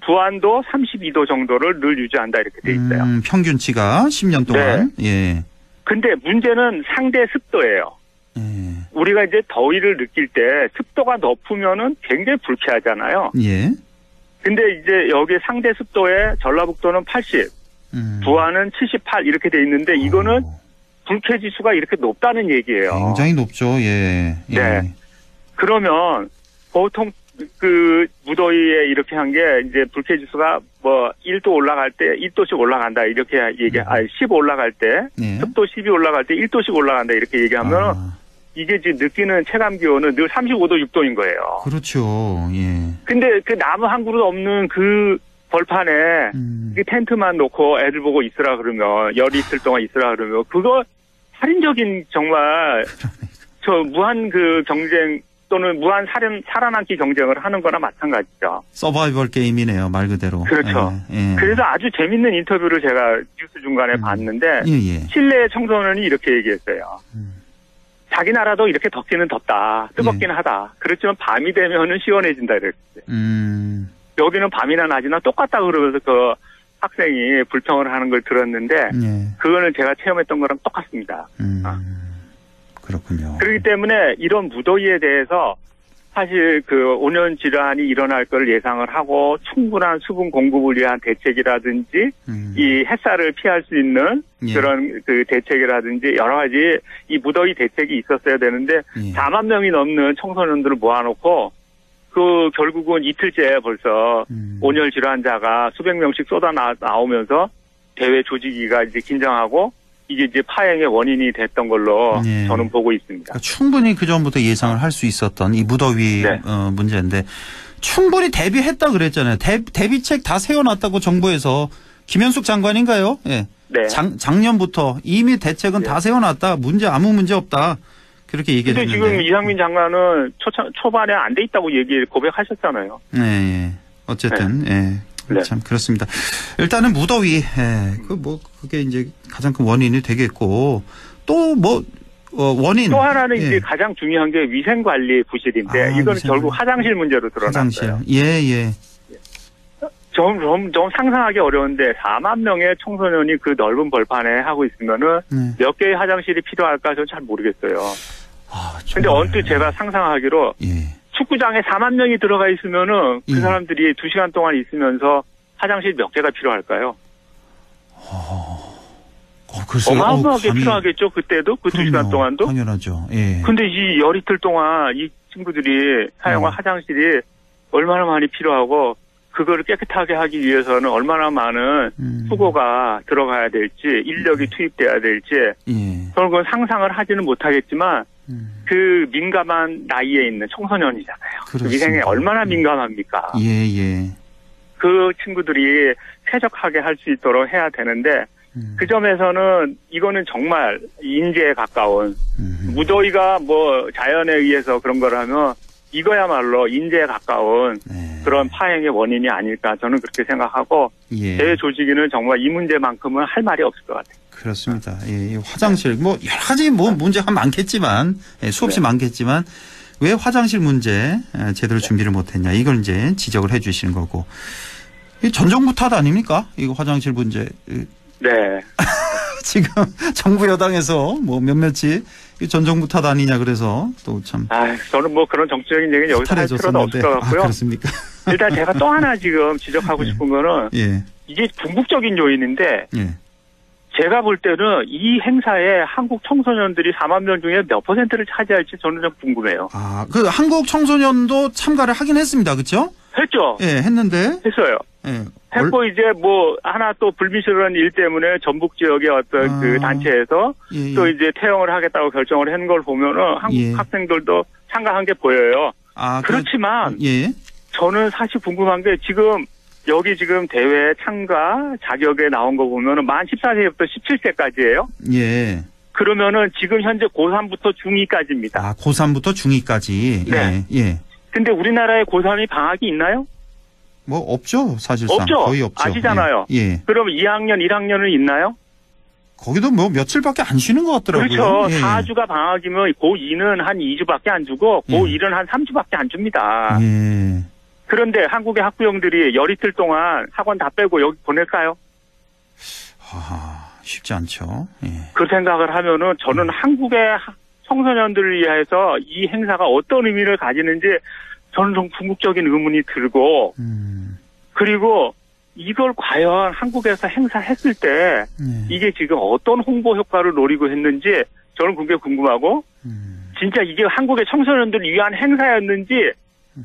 부안도 32도 정도를 늘 유지한다 이렇게 돼 있어요. 평균치가 10년 동안. 근데 문제는 상대 습도예요. 우리가 이제 더위를 느낄 때 습도가 높으면은 굉장히 불쾌하잖아요. 근데 이제 여기 상대 습도에 전라북도는 80, 부안은 78 이렇게 돼 있는데 이거는 불쾌 지수가 이렇게 높다는 얘기예요. 굉장히 높죠. 네. 그러면 보통 그 무더위에 이렇게 한 게 이제 불쾌 지수가 1도 올라갈 때 1도씩 올라간다 이렇게 10 올라갈 때 습도 10이 올라갈 때 1도씩 올라간다 이렇게 얘기하면 이게 지금 느끼는 체감 기온은 늘 35도 6도인 거예요. 그렇죠. 근데 그 나무 한 그릇 없는 그 벌판에 텐트만 놓고 애들 보고 있으라 그러면 열이 있을 동안 있으라 그러면 그거 살인적인 정말 저 무한 그 경쟁 또는 무한 살아남기 경쟁을 하는 거나 마찬가지죠. 서바이벌 게임이네요. 말 그대로. 그렇죠. 그래서 아주 재밌는 인터뷰를 제가 뉴스 중간에 봤는데 칠레의 청소년이 이렇게 얘기했어요. 자기 나라도 이렇게 덥기는 덥다. 뜨겁기는 하다. 그렇지만 밤이 되면은 시원해진다 이랬어요. 여기는 밤이나 낮이나 똑같다 그러면서 그 학생이 불평을 하는 걸 들었는데 그거는 제가 체험했던 거랑 똑같습니다. 그렇군요. 그렇기 때문에 이런 무더위에 대해서 사실 그 온열 질환이 일어날 걸 예상을 하고 충분한 수분 공급을 위한 대책이라든지 이 햇살을 피할 수 있는 그런 그 대책이라든지 여러 가지 이 무더위 대책이 있었어야 되는데 4만 명이 넘는 청소년들을 모아놓고 그 결국은 이틀째 벌써 온열 질환자가 수백 명씩 쏟아 나오면서 대회 조직위가 이제 긴장하고 이게 이제 파행의 원인이 됐던 걸로 네. 저는 보고 있습니다. 그러니까 충분히 그 전부터 예상을 할 수 있었던 이 무더위 네. 문제인데 충분히 대비했다 그랬잖아요. 대비책 다 세워놨다고 정부에서 김현숙 장관인가요? 예. 네. 작년부터 이미 대책은 다 세워놨다. 아무 문제 없다. 그렇게 얘기했는데. 근데 지금 이상민 장관은 초반에 안 돼 있다고 고백하셨잖아요. 네. 예. 어쨌든 네. 예. 참 그렇습니다. 일단은 무더위. 예. 그게 이제 가장 큰 원인이 되겠고 또 원인. 또 하나는 예. 이제 가장 중요한 게 위생관리 부실인데 이건 결국 화장실 문제로 드러났어요. 예. 좀 상상하기 어려운데 4만 명의 청소년이 그 넓은 벌판에 하고 있으면은 몇 개의 화장실이 필요할까 저는 잘 모르겠어요. 근데 언뜻 제가 상상하기로 축구장에 4만 명이 들어가 있으면은 그 사람들이 2시간 동안 있으면서 화장실 몇 개가 필요할까요? 어마어마하게 필요하겠죠. 그때도 그 2시간 동안도. 당연하죠. 예. 근데 이 열이틀 동안 이 친구들이 사용한 화장실이 얼마나 많이 필요하고 그거를 깨끗하게 하기 위해서는 얼마나 많은 수고가 들어가야 될지 인력이 투입돼야 될지 저는 그건 상상을 하지는 못하겠지만 그 민감한 나이에 있는 청소년이잖아요. 그 위생에 얼마나 민감합니까? 예. 그 친구들이 쾌적하게 할 수 있도록 해야 되는데 그 점에서는 이거는 정말 인재에 가까운 무더위가 자연에 의해서 그런 거라면 이거야말로 인재에 가까운 그런 파행의 원인이 아닐까 저는 그렇게 생각하고 제 조직위는 정말 이 문제만큼은 할 말이 없을 것 같아요. 그렇습니다. 예, 화장실 여러 가지 문제가 많겠지만 수없이 많겠지만 왜 화장실 문제 제대로 준비를 못했냐 이걸 이제 지적을 해주시는 거고 전 정부 탓 아닙니까? 이거 화장실 문제. 네. 지금 정부 여당에서 몇몇이 전 정부 탓 아니냐 그래서 또 참. 저는 그런 정치적인 얘기는 여기서 할 필요는 없을 것 같고요. 그렇습니까? 일단 제가 또 하나 지금 지적하고 싶은 거는 이게 궁극적인 요인인데 제가 볼 때는 이 행사에 한국 청소년들이 4만 명 중에 몇 %를 차지할지 저는 좀 궁금해요. 그 한국 청소년도 참가를 하긴 했습니다. 그렇죠? 했죠. 예, 했는데. 했어요. 했고 이제 하나 또 불미스러운 일 때문에 전북 지역의 어떤 그 단체에서 또 이제 퇴영을 하겠다고 결정을 한 걸 보면은 한국 학생들도 참가한 게 보여요. 그렇지만 저는 사실 궁금한 게 여기 지금 대회 참가 자격에 나온 거 보면은 만 14세부터 17세까지예요. 예. 그러면은 지금 현재 고3부터 중2까지입니다. 고3부터 중2까지. 네. 예. 근데 우리나라에 고3이 방학이 있나요? 없죠, 사실상. 없죠. 거의 없죠. 아시잖아요. 예. 그럼 2학년, 1학년은 있나요? 거기도 며칠밖에 안 쉬는 것 같더라고요. 그렇죠. 4주가 방학이면 고2는 한 2주밖에 안 주고 고1은 한 3주밖에 안 줍니다. 그런데 한국의 학부형들이 열이틀 동안 학원 다 빼고 여기 보낼까요? 쉽지 않죠. 그 생각을 하면은 저는 한국의 청소년들을 위해서 이 행사가 어떤 의미를 가지는지 저는 좀 궁극적인 의문이 들고 그리고 이걸 과연 한국에서 행사했을 때 이게 지금 어떤 홍보 효과를 노리고 했는지 저는 그게 궁금하고 진짜 이게 한국의 청소년들을 위한 행사였는지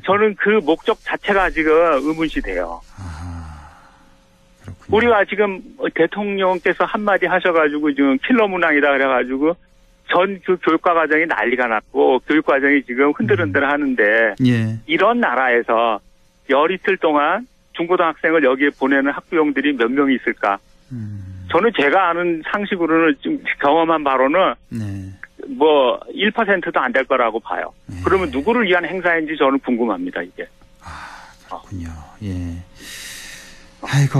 저는 그 목적 자체가 지금 의문시 돼요. 우리가 지금 대통령께서 한마디 하셔가지고 지금 킬러 문항이다 그래가지고 전 그 교육과 과정이 난리가 났고 교육 과정이 지금 흔들흔들 하는데 이런 나라에서 열이틀 동안 중고등학생을 여기에 보내는 학부형들이 몇 명이 있을까? 저는 제가 아는 상식으로는 좀 경험한 바로는 1%도 안 될 거라고 봐요. 그러면 누구를 위한 행사인지 저는 궁금합니다, 이게. 그렇군요. 예. 아이고.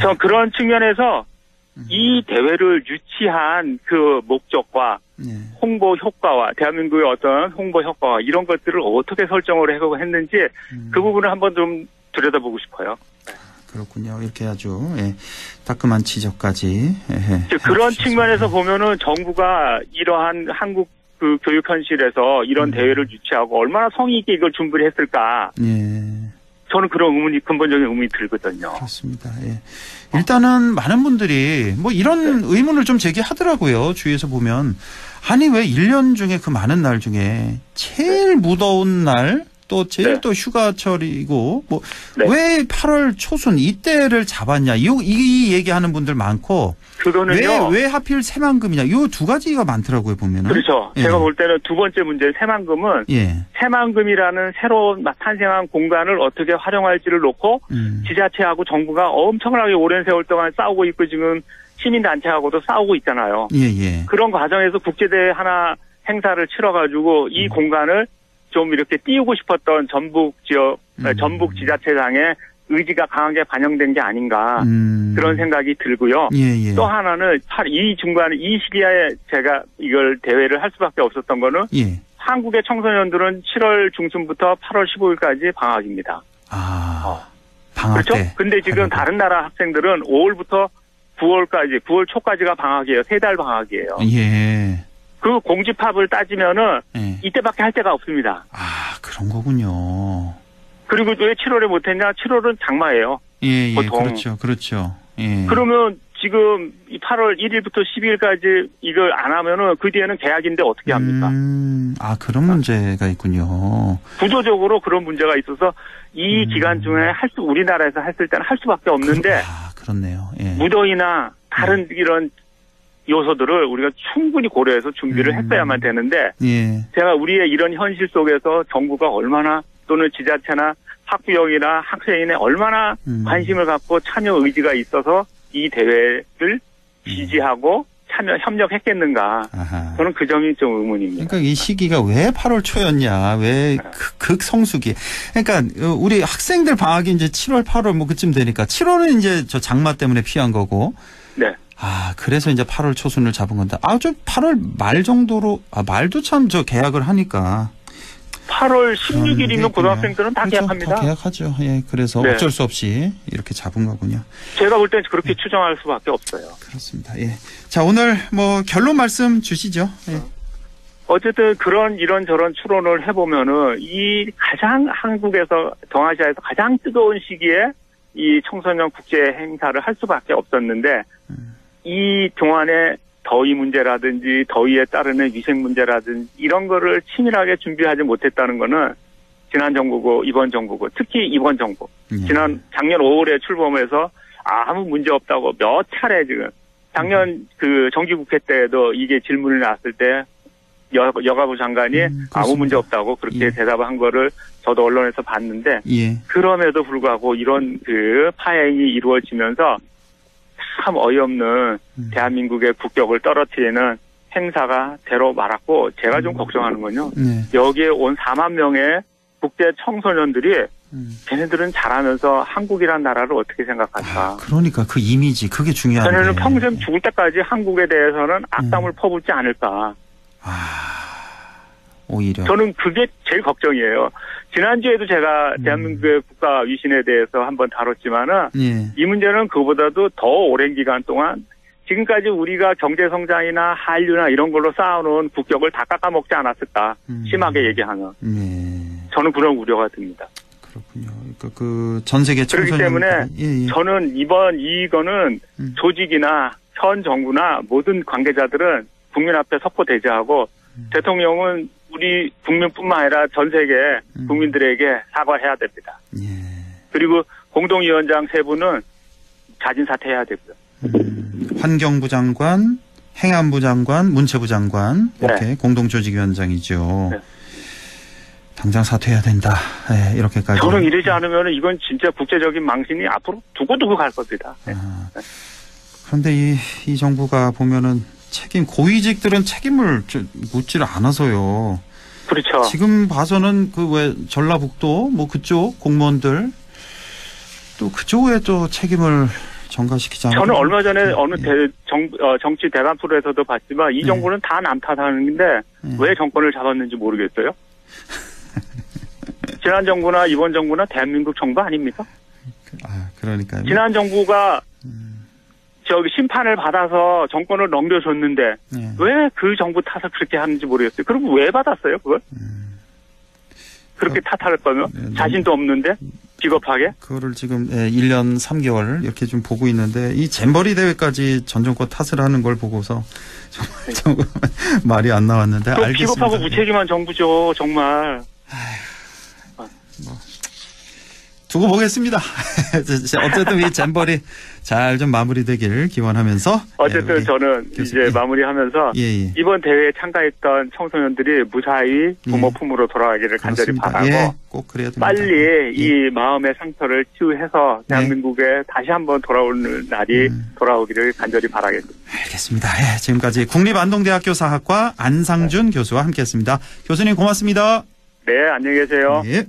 저 그런 측면에서 이 대회를 유치한 그 목적과 홍보 효과와 대한민국의 어떤 홍보 효과와 이런 것들을 어떻게 설정을 했는지 그 부분을 한번 좀 들여다보고 싶어요. 그렇군요. 이렇게 아주 따끔한 지적까지. 그런 측면에서 보면은 정부가 이러한 한국 그 교육 현실에서 이런 대회를 유치하고 얼마나 성의 있게 이걸 준비를 했을까. 저는 그런 근본적인 의문이 들거든요. 그렇습니다. 일단은 많은 분들이 이런 의문을 좀 제기하더라고요. 주위에서 보면. 아니 왜 1년 중에 그 많은 날 중에 제일 무더운 날 또 제일 네. 또 휴가철이고 뭐 네. 왜 8월 초순 이때를 잡았냐 이 얘기하는 분들 많고 그거는요. 왜 하필 새만금이냐 이 두 가지가 많더라고요 보면은. 그렇죠. 예. 제가 볼 때는 두 번째 문제 새만금은 예. 새만금이라는 새로 탄생한 공간을 어떻게 활용할지를 놓고 지자체하고 정부가 엄청나게 오랜 세월 동안 싸우고 있고 지금 시민단체하고도 싸우고 있잖아요. 예. 그런 과정에서 국제대회 하나 행사를 치러가지고 이 공간을 좀 이렇게 띄우고 싶었던 전북 지역, 전북 지자체장의 의지가 강하게 반영된 게 아닌가 그런 생각이 들고요. 예. 또 하나는 이 중간에 이 시기에 제가 이걸 대회를 할 수밖에 없었던 거는 예. 한국의 청소년들은 7월 중순부터 8월 15일까지 방학입니다. 방학 그렇죠? 때. 근데 지금 다른 나라 학생들은 5월부터 9월 초까지가 방학이에요. 3달 방학이에요. 예. 그 공집합을 따지면은 예. 이때밖에 할 데가 없습니다. 그런 거군요. 그리고 왜 7월에 못했냐? 7월은 장마예요. 예. 보통. 그렇죠. 예. 그러면 지금 8월 1일부터 12일까지 이걸 안 하면은 그 뒤에는 계약인데 어떻게 합니까? 그런 문제가 있군요. 구조적으로 그런 문제가 있어서 이 기간 중에 우리나라에서 했을 때는 할 수밖에 없는데. 그렇네요. 예. 무더위나 다른 이런 요소들을 우리가 충분히 고려해서 준비를 했어야만 되는데. 예. 제가 우리의 이런 현실 속에서 정부가 얼마나 또는 지자체나 학부형이나 학생인의 얼마나 관심을 갖고 참여 의지가 있어서 이 대회를 지지하고 협력했겠는가. 저는 그 점이 좀 의문입니다. 그러니까 이 시기가 왜 8월 초였냐, 왜 극성수기. 그러니까 우리 학생들 방학이 이제 7월, 8월 뭐 그쯤 되니까 7월은 이제 저 장마 때문에 피한 거고. 네. 그래서 이제 8월 초순을 잡은 건데. 좀 8월 말 정도로, 말도 참 저 계약을 하니까. 8월 16일이면 고등학생들은 다 그렇죠. 계약합니다. 다 계약하죠. 예. 그래서 네. 어쩔 수 없이 이렇게 잡은 거군요. 제가 볼 땐 그렇게 추정할 수밖에 없어요. 그렇습니다. 예. 자, 오늘 뭐 결론 말씀 주시죠. 예. 어쨌든 이런저런 추론을 해보면은 이 가장 한국에서 동아시아에서 가장 뜨거운 시기에 이 청소년 국제 행사를 할 수밖에 없었는데 이 동안에 더위 문제라든지 더위에 따르는 위생 문제라든지 이런 거를 치밀하게 준비하지 못했다는 거는 지난 정부고 이번 정부고 특히 이번 정부 작년 5월에 출범해서 아무 문제 없다고 몇 차례 지금 작년 그 정기국회 때도 이게 질문이 나왔을 때 여가부 장관이 아무 문제 없다고 그렇게 대답을 한 거를 저도 언론에서 봤는데 그럼에도 불구하고 이런 그 파행이 이루어지면서 참 어이없는 대한민국의 국격을 떨어뜨리는 행사가 대로 말았고 제가 좀 걱정하는 건요. 여기에 온 4만 명의 국제 청소년들이 걔네들은 자라면서 한국이란 나라를 어떻게 생각할까. 그러니까 그 이미지 그게 중요한데. 걔네는 평생 죽을 때까지 한국에 대해서는 악담을 퍼붓지 않을까. 오히려. 저는 그게 제일 걱정이에요. 지난주에도 제가 대한민국의 국가 위신에 대해서 한번 다뤘지만은 이 문제는 그보다도 더 오랜 기간 동안 지금까지 우리가 경제성장이나 한류나 이런 걸로 쌓아놓은 국격을 다 깎아먹지 않았을까. 심하게 얘기하면. 저는 그런 우려가 듭니다. 그렇군요. 그러니까 그 전 세계 청소년. 그렇기 때문에 저는 이거는 조직이나 현 정부나 모든 관계자들은 국민 앞에 석고대죄하고 대통령은 우리 국민뿐만 아니라 전 세계 국민들에게 사과해야 됩니다. 그리고 공동위원장 세 분은 자진 사퇴해야 되고요. 환경부 장관, 행안부 장관, 문체부 장관 이렇게 공동조직위원장이죠. 당장 사퇴해야 된다. 이렇게까지. 저는 이러지 않으면 이건 진짜 국제적인 망신이 앞으로 두고두고 갈 겁니다. 그런데 이 정부가 보면은 고위직들은 책임을 묻지를 않아서요. 그렇죠. 지금 봐서는 그 왜 전라북도 뭐 그쪽 공무원들 또 그쪽에 또 책임을 전가시키지 않아요. 저는 얼마 전에 어느 정치 대담 프로에서도 봤지만 이 정부는 다 남 탓하는데 왜 정권을 잡았는지 모르겠어요. 지난 정부나 이번 정부나 대한민국 정부 아닙니까? 그러니까요. 지난 정부가 심판을 받아서 정권을 넘겨줬는데 왜 그 정부 탓을 그렇게 하는지 모르겠어요. 그리고 왜 받았어요, 그걸? 그렇게 탓할 거면 자신도 없는데 비겁하게? 그거를 지금 1년 3개월 이렇게 좀 보고 있는데 이 잼버리 대회까지 전 정권 탓을 하는 걸 보고서 정말 말이 안 나왔는데 알겠습니다. 비겁하고 무책임한 정부죠, 정말. 두고 보겠습니다. 어쨌든 이 잼버리 잘 좀 마무리되길 기원하면서. 어쨌든 저는 이제 마무리하면서 이번 대회에 참가했던 청소년들이 무사히 부모 품으로 돌아가기를 간절히 바라고 꼭 그래야 됩니다. 빨리 이 마음의 상처를 치유해서 대한민국에 다시 한번 돌아오는 날이 돌아오기를 간절히 바라겠습니다. 알겠습니다. 지금까지 국립안동대학교 사학과 안상준 교수와 함께했습니다. 교수님 고맙습니다. 네, 안녕히 계세요. 네.